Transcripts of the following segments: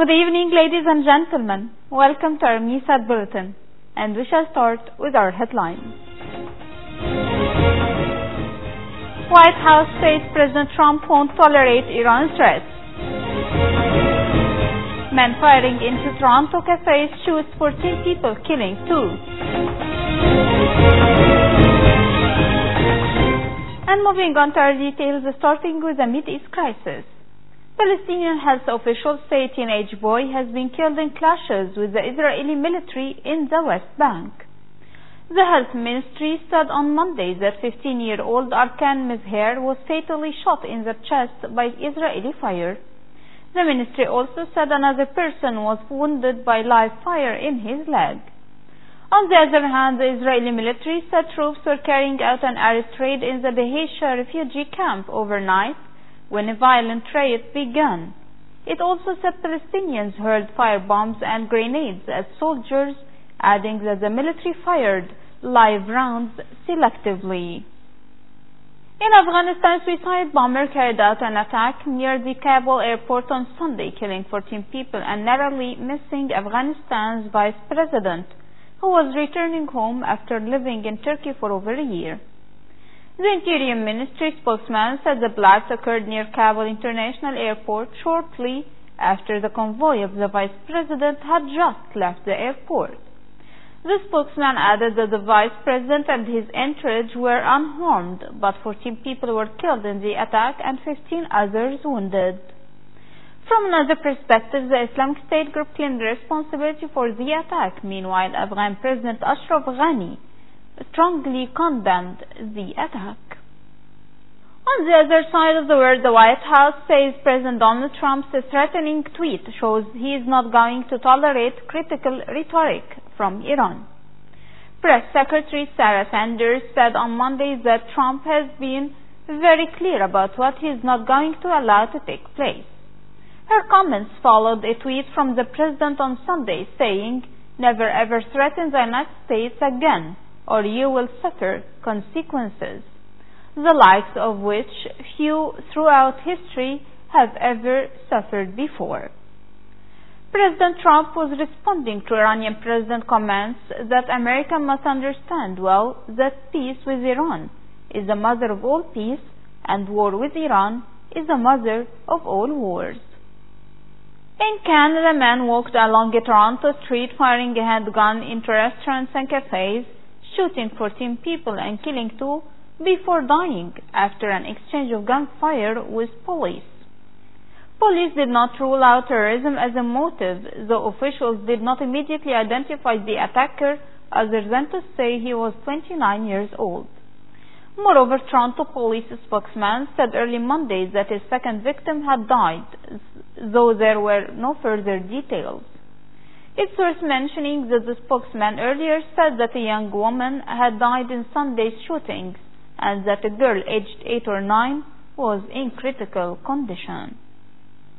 Good evening, ladies and gentlemen. Welcome to our Mideast Bulletin, and we shall start with our headlines. White House says President Trump won't tolerate Iran threats. Men firing into Toronto cafes shoots 14 people, killing 2. And moving on to our details, starting with the Mideast crisis. Palestinian health officials say a teenage boy has been killed in clashes with the Israeli military in the West Bank. The health ministry said on Monday that 15-year-old Arkan Mizher was fatally shot in the chest by Israeli fire. The ministry also said another person was wounded by live fire in his leg. On the other hand, the Israeli military said troops were carrying out an air raid in the Beheisha refugee camp overnight when a violent riot began. It also said Palestinians hurled firebombs and grenades at soldiers, adding that the military fired live rounds selectively. In Afghanistan, a suicide bomber carried out an attack near the Kabul airport on Sunday, killing 14 people and narrowly missing Afghanistan's vice president, who was returning home after living in Turkey for over a year. The Interior Ministry spokesman said the blast occurred near Kabul International Airport shortly after the convoy of the Vice President had just left the airport. The spokesman added that the Vice President and his entourage were unharmed, but 14 people were killed in the attack and 15 others wounded. From another perspective, the Islamic State group claimed responsibility for the attack. Meanwhile, Afghan President Ashraf Ghani strongly condemned the attack. On the other side of the world, the White House says President Donald Trump's threatening tweet shows he is not going to tolerate critical rhetoric from Iran. Press Secretary Sarah Sanders said on Monday that Trump has been very clear about what he is not going to allow to take place. Her comments followed a tweet from the president on Sunday saying, "Never ever threaten the United States again, or you will suffer consequences, the likes of which few throughout history have ever suffered before." President Trump was responding to Iranian President comments that America must understand well that peace with Iran is the mother of all peace, and war with Iran is the mother of all wars. In Canada, a man walked along a Toronto street firing a handgun into restaurants and cafes, shooting 14 people and killing 2 before dying after an exchange of gunfire with police. Police did not rule out terrorism as a motive, though officials did not immediately identify the attacker other than to say he was 29 years old. Moreover, Toronto police spokesman said early Monday that a second victim had died, though there were no further details. It was mentioning that the spokesman earlier said that a young woman had died in Sunday's shootings and that a girl aged 8 or 9 was in critical condition.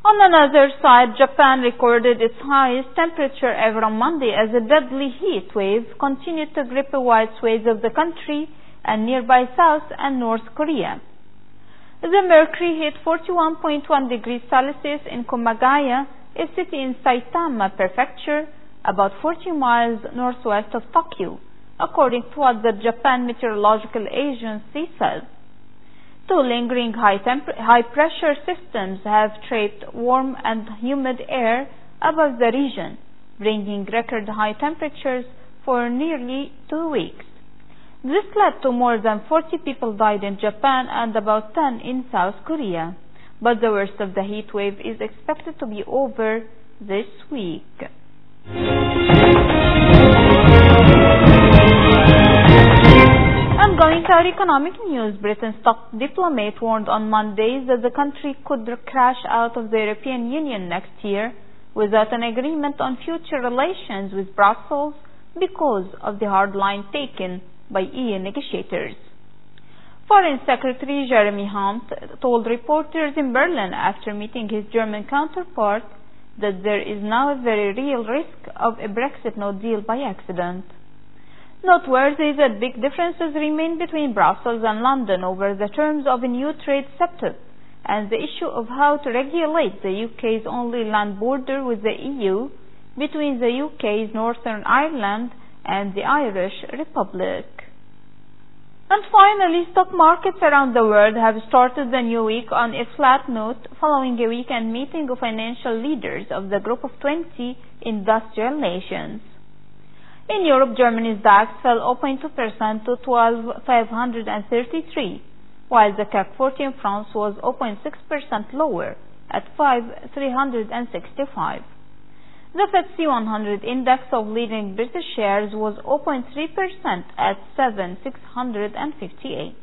On another side, Japan recorded its highest temperature ever on Monday as a deadly heat wave continued to grip a wide swathe of the country and nearby South and North Korea. The mercury hit 41.1 degrees Celsius in Komagaya, a city in Saitama Prefecture, about 40 miles northwest of Tokyo, according to what the Japan Meteorological Agency said. 2 lingering high-pressure systems have trapped warm and humid air above the region, bringing record high temperatures for nearly 2 weeks. This led to more than 40 people died in Japan and about 10 in South Korea. But the worst of the heat wave is expected to be over this week. And going to our economic news, Britain's top diplomat warned on Monday that the country could crash out of the European Union next year without an agreement on future relations with Brussels because of the hard line taken by EU negotiators. Foreign Secretary Jeremy Hunt told reporters in Berlin after meeting his German counterpart that there is now a very real risk of a Brexit no deal by accident. Noteworthy that big differences remain between Brussels and London over the terms of a new trade setup, and the issue of how to regulate the UK's only land border with the EU between the UK's Northern Ireland and the Irish Republic. And finally, stock markets around the world have started the new week on a flat note following a weekend meeting of financial leaders of the Group of 20 industrial nations. In Europe, Germany's DAX fell 0.2% to 12,533, while the CAC 40 in France was 0.6% lower at 5,365. The FTSE 100 index of leading British shares was 0.3% at 7,658.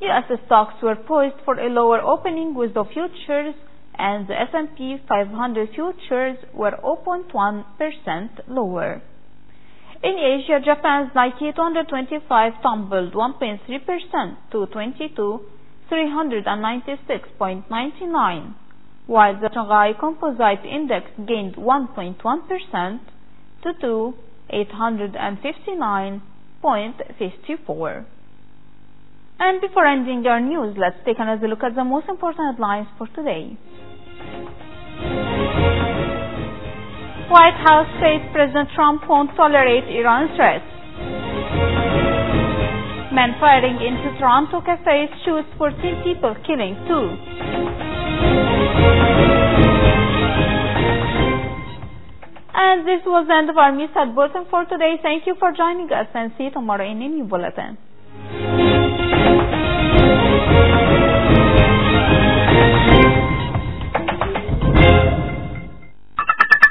US stocks were poised for a lower opening with the futures, and the S&P 500 futures were 0.1% lower. In Asia, Japan's Nikkei 225 tumbled 1.3% to 22,396.99, while the Shanghai Composite Index gained 1.1% to 2,859.54. And before ending our news, let's take another look at the most important headlines for today. White House says President Trump won't tolerate Iran threats. Men firing into Toronto cafes shoots 14 people, killing 2. And this was the end of our Mideast bulletin for today. Thank you for joining us, and see you tomorrow in a new bulletin.